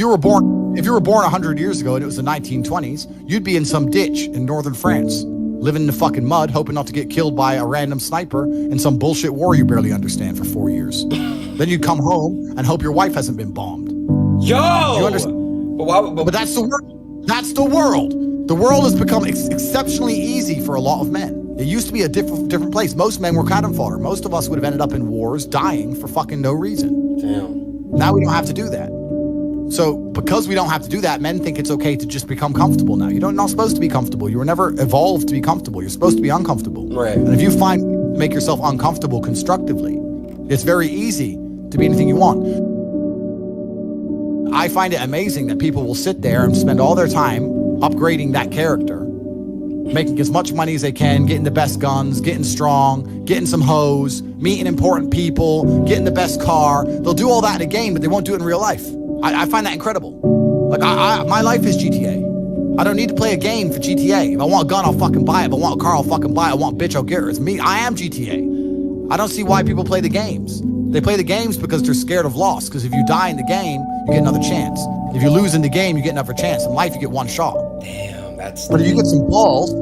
If you were born 100 years ago and it was the 1920s, you'd be in some ditch in northern France, living in the fucking mud, hoping not to get killed by a random sniper in some bullshit war you barely understand for 4 years. Then you'd come home and hope your wife hasn't been bombed. Yo! You understand? But that's the world. That's the world. The world has become exceptionally easy for a lot of men. It used to be a different place. Most men were cannon fodder. Most of us would have ended up in wars, dying for fucking no reason. Damn. Now we don't have to do that. So because we don't have to do that, men think it's okay to just become comfortable now. You're not supposed to be comfortable. You were never evolved to be comfortable. You're supposed to be uncomfortable. Right. And if you make yourself uncomfortable constructively, it's very easy to be anything you want. I find it amazing that people will sit there and spend all their time upgrading that character, making as much money as they can, getting the best guns, getting strong, getting some hoes, meeting important people, getting the best car. They'll do all that in a game, but they won't do it in real life. I find that incredible. Like, my life is GTA. I don't need to play a game for GTA. If I want a gun, I'll fucking buy it. If I want a car, I'll fucking buy it. I want a bitch, I'll get her. It's me. I am GTA. I don't see why people play the games. They play the games because they're scared of loss. Because if you die in the game, you get another chance. If you lose in the game, you get another chance. In life, you get one shot. Damn, that's... But if you get some balls,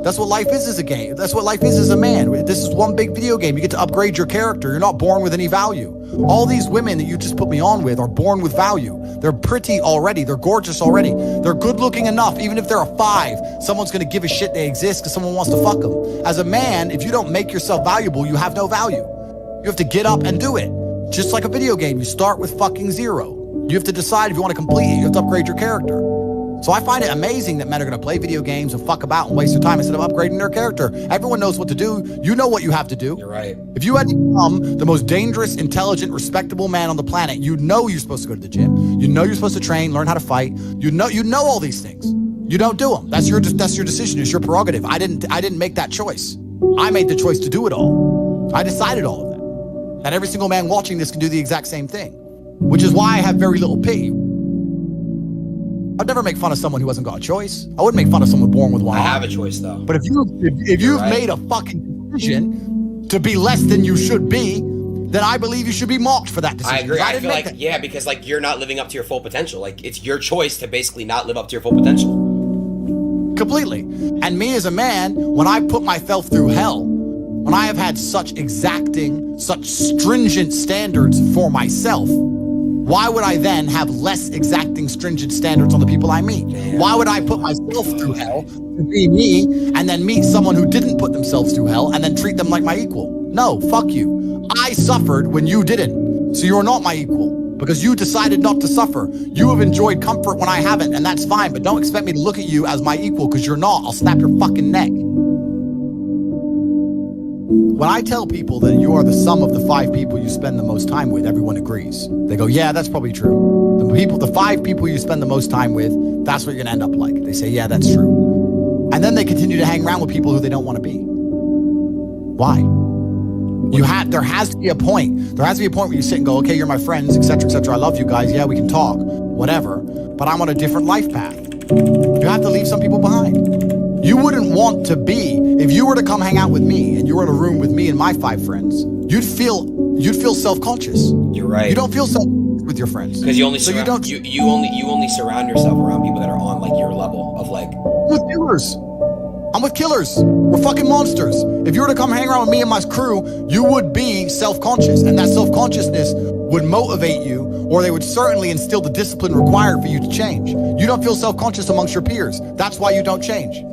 that's what life is as a game. That's what life is as a man. This is one big video game. You get to upgrade your character. You're not born with any value. All these women that you just put me on with are born with value. They're pretty already. They're gorgeous already. They're good looking enough. Even if they're a 5, someone's going to give a shit they exist because someone wants to fuck them. As a man, if you don't make yourself valuable, you have no value. You have to get up and do it. Just like a video game, you start with fucking 0. You have to decide if you want to complete it. You have to upgrade your character. So I find it amazing that men are going to play video games and fuck about and waste their time instead of upgrading their character. Everyone knows what to do. You know what you have to do. You're right. If you had to become the most dangerous, intelligent, respectable man on the planet, you know you're supposed to go to the gym. You know you're supposed to train, learn how to fight. You know all these things. You don't do them. That's your decision. It's your prerogative. I didn't make that choice. I made the choice to do it all. I decided all of that. And every single man watching this can do the exact same thing, which is why I have very little pity. I'd never make fun of someone who hasn't got a choice. I wouldn't make fun of someone born with one I arm. have a choice, though. But if you've right. made a fucking decision to be less than you should be, then I believe you should be mocked for that decision. I agree. I feel like, yeah, because like you're not living up to your full potential. Like it's your choice to basically not live up to your full potential. Completely. And me as a man, when I put myself through hell, when I have had such exacting, such stringent standards for myself, why would I then have less exacting, stringent standards on the people I meet? Damn. Why would I put myself through hell to be me and then meet someone who didn't put themselves through hell and then treat them like my equal? No, fuck you. I suffered when you didn't. So you're not my equal because you decided not to suffer. You have enjoyed comfort when I haven't, and that's fine, but don't expect me to look at you as my equal because you're not. I'll snap your fucking neck. When I tell people that you are the sum of the 5 people you spend the most time with, everyone agrees. They go, yeah, that's probably true. The 5 people you spend the most time with, that's what you're gonna end up like. They say, yeah, that's true. And then they continue to hang around with people who they don't want to be. Why? There has to be a point. There has to be a point where you sit and go, okay, you're my friends, etc., etc. I love you guys. Yeah, we can talk, whatever. But I'm on a different life path. You have to leave some people behind. You wouldn't want to be, if you were to come hang out with me and you were in a room with me and my 5 friends, you'd feel self-conscious. You're right. You don't feel self-conscious with your friends. Because you only only surround yourself around people that are on like your level of like. With killers. I'm with killers. We're fucking monsters. If you were to come hang around with me and my crew, you would be self-conscious, and that self-consciousness would motivate you, or they would certainly instill the discipline required for you to change. You don't feel self-conscious amongst your peers. That's why you don't change.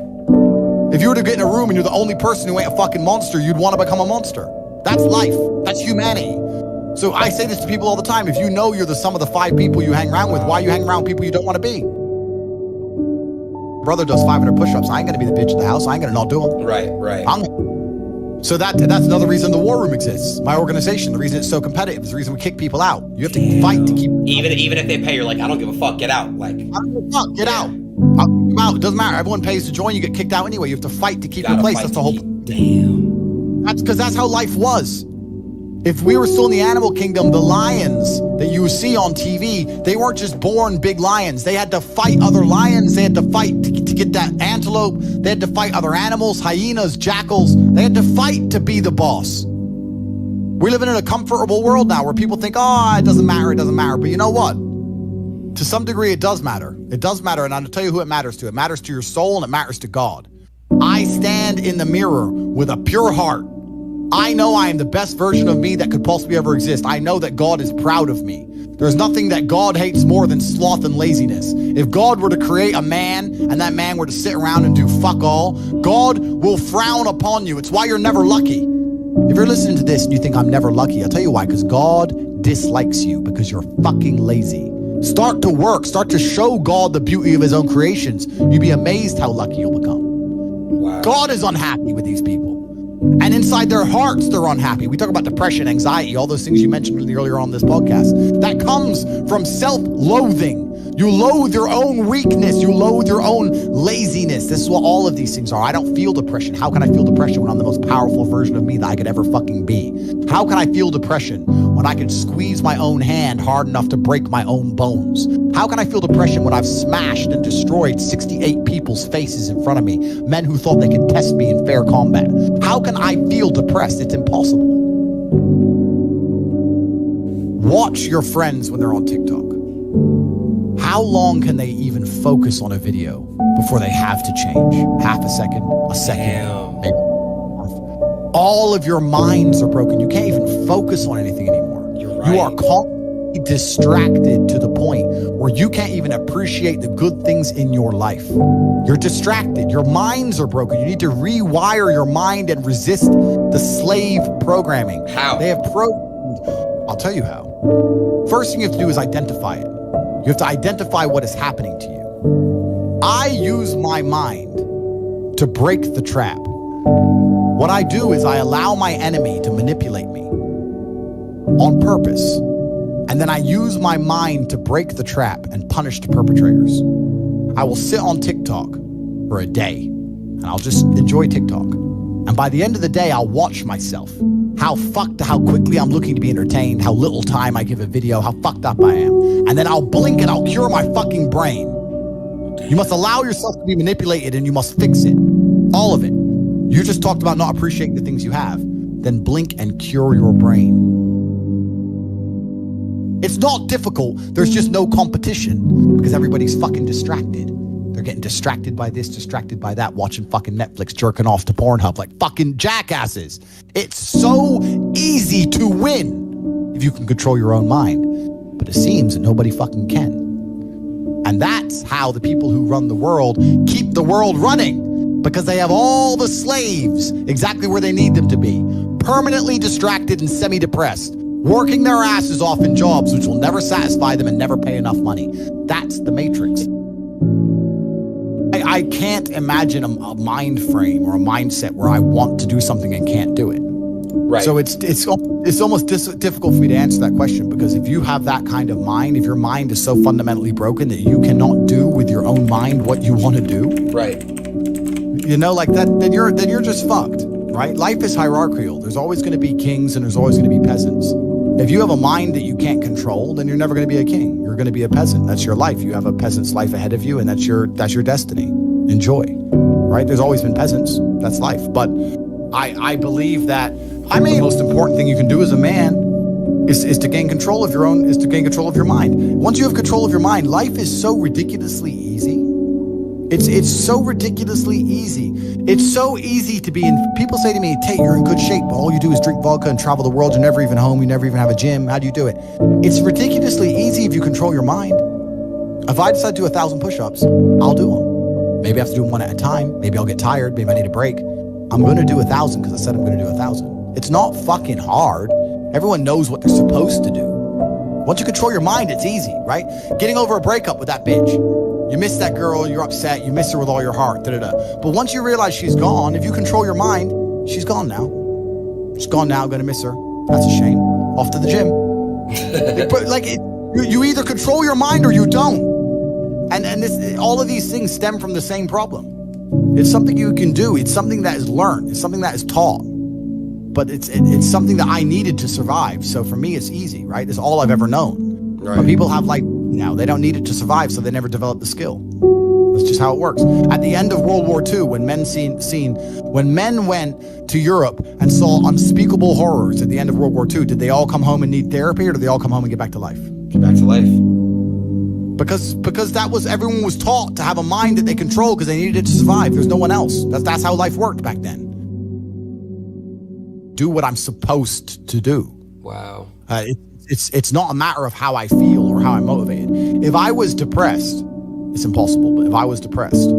If you were to get in a room and you're the only person who ain't a fucking monster, you'd want to become a monster. That's life. That's humanity. So I say this to people all the time. If you know you're the sum of the 5 people you hang around with, why you hang around with people you don't want to be? Brother does 500 push-ups. I ain't going to be the bitch at the house. I ain't going to not do them. Right. So that's another reason the war room exists. My organization, the reason it's so competitive, is the reason we kick people out. You have to fight to keep... Even if they pay, you're like, I don't give a fuck, get out. Like, I don't give a fuck, get out. It doesn't matter. Everyone pays to join. You get kicked out anyway. You have to fight to keep your place. That's the whole. Damn. That's how life was. If we were still in the animal kingdom, the lions that you see on TV, they weren't just born big lions. They had to fight other lions. They had to fight to get that antelope. They had to fight other animals, hyenas, jackals. They had to fight to be the boss. We're living in a comfortable world now where people think, oh, it doesn't matter, it doesn't matter. But you know what? To some degree, it does matter. It does matter, and I'll tell you who it matters to. It matters to your soul, and it matters to God. I stand in the mirror with a pure heart. I know I am the best version of me that could possibly ever exist. I know that God is proud of me. There's nothing that God hates more than sloth and laziness. If God were to create a man, and that man were to sit around and do fuck all, God will frown upon you. It's why you're never lucky. If you're listening to this and you think I'm never lucky, I'll tell you why, because God dislikes you because you're fucking lazy. Start to work. Start to show God the beauty of his own creations. You'd be amazed how lucky you'll become. Wow. God is unhappy with these people. And inside their hearts, they're unhappy. We talk about depression, anxiety, all those things you mentioned earlier on this podcast. That comes from self-loathing. You loathe your own weakness. You loathe your own laziness. This is what all of these things are. I don't feel depression. How can I feel depression when I'm the most powerful version of me that I could ever fucking be? How can I feel depression when I can squeeze my own hand hard enough to break my own bones? How can I feel depression when I've smashed and destroyed 68 people's faces in front of me, men who thought they could test me in fair combat? How can I feel depressed? It's impossible. Watch your friends when they're on TikTok. How long can they even focus on a video before they have to change? Half a second, a second. Maybe. All of your minds are broken. You can't even focus on anything anymore. You're right. You are constantly distracted to the point where you can't even appreciate the good things in your life. You're distracted. Your minds are broken. You need to rewire your mind and resist the slave programming. How? They have I'll tell you how. First thing you have to do is identify it. You have to identify what is happening to you. I use my mind to break the trap. What I do is I allow my enemy to manipulate me on purpose. And then I use my mind to break the trap and punish the perpetrators. I will sit on TikTok for a day and I'll just enjoy TikTok. And by the end of the day, I'll watch myself. How quickly I'm looking to be entertained, how little time I give a video, how fucked up I am. And then I'll blink and I'll cure my fucking brain. You must allow yourself to be manipulated and you must fix it. All of it. You just talked about not appreciating the things you have. Then blink and cure your brain. It's not difficult. There's just no competition because everybody's fucking distracted. They're getting distracted by this, distracted by that, watching fucking Netflix, jerking off to Pornhub like fucking jackasses. It's so easy to win if you can control your own mind. But it seems that nobody fucking can. And that's how the people who run the world keep the world running, because they have all the slaves exactly where they need them to be, permanently distracted and semi-depressed, working their asses off in jobs which will never satisfy them and never pay enough money. That's the Matrix. I can't imagine a mind frame or a mindset where I want to do something and can't do it. Right. So it's almost difficult for me to answer that question, because if you have that kind of mind, if your mind is so fundamentally broken that you cannot do with your own mind what you want to do, right? You know, like that, then you're just fucked, right? Life is hierarchical. There's always going to be kings and there's always going to be peasants. If you have a mind that you can't control, then you're never going to be a king. You're going to be a peasant. That's your life. You have a peasant's life ahead of you, and that's your destiny. Enjoy, right? There's always been peasants. That's life. But I believe that the most important thing you can do as a man is to gain control of your mind. Once you have control of your mind, life is so ridiculously easy. It's so ridiculously easy. It's so easy to be in. People say to me, Tate, you're in good shape, but all you do is drink vodka and travel the world. You're never even home. You never even have a gym. How do you do it? It's ridiculously easy if you control your mind. If I decide to do 1,000 push-ups, I'll do them. Maybe I have to do them one at a time. Maybe I'll get tired. Maybe I need a break. I'm going to do 1,000 because I said I'm going to do 1,000. It's not fucking hard. Everyone knows what they're supposed to do. Once you control your mind, it's easy, right? Getting over a breakup with that bitch. You miss that girl, you're upset, you miss her with all your heart, da-da-da. But once you realize she's gone, if you control your mind, she's gone now. She's gone now, gonna miss her. That's a shame. Off to the gym. You either control your mind or you don't. And all of these things stem from the same problem. It's something you can do. It's something that is learned. It's something that is taught. But it's something that I needed to survive. So for me, it's easy, right? It's all I've ever known. Right. But people have they don't need it to survive, so they never develop the skill. That's just how it works. At the end of World War II, when men went to Europe and saw unspeakable horrors at the end of World War II, did they all come home and need therapy, or did they all come home and get back to life? Get back to life. Because that was, everyone was taught to have a mind that they control because they needed it to survive. There's no one else. That's how life worked back then. Do what I'm supposed to do. Wow. It's not a matter of how I feel or how I'm motivated. If I was depressed, it's impossible, but if I was depressed,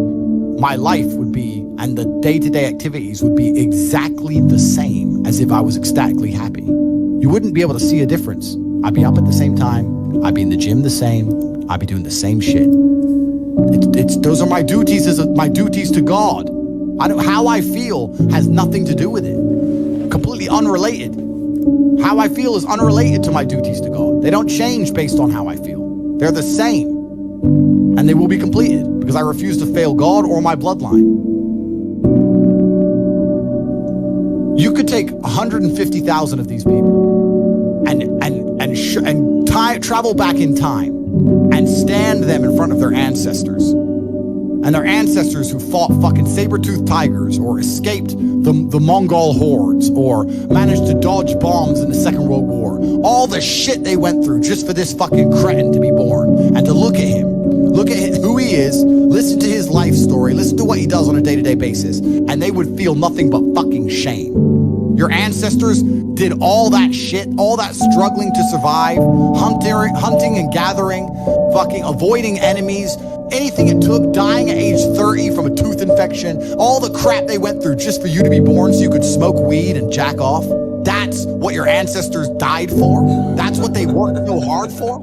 my life would be, and the day-to-day activities would be exactly the same as if I was ecstatically happy. You wouldn't be able to see a difference. I'd be up at the same time. I'd be in the gym the same. I'd be doing the same shit. Those are my duties my duties to God. How I feel has nothing to do with it. Completely unrelated. How I feel is unrelated to my duties to God. They don't change based on how I feel. They're the same. And they will be completed because I refuse to fail God or my bloodline. You could take 150,000 of these people and travel back in time and stand them in front of their ancestors. And their ancestors who fought fucking saber-toothed tigers or escaped the Mongol hordes or managed to dodge bombs in the Second World War. All the shit they went through just for this fucking cretin to be born. And to look at him, look at who he is, listen to his life story, listen to what he does on a day-to-day basis, and they would feel nothing but fucking shame. Your ancestors did all that shit, all that struggling to survive, hunting and gathering, fucking avoiding enemies, anything it took, dying at age 30 from a tooth infection, all the crap they went through just for you to be born so you could smoke weed and jack off. That's what your ancestors died for? That's what they worked so hard for?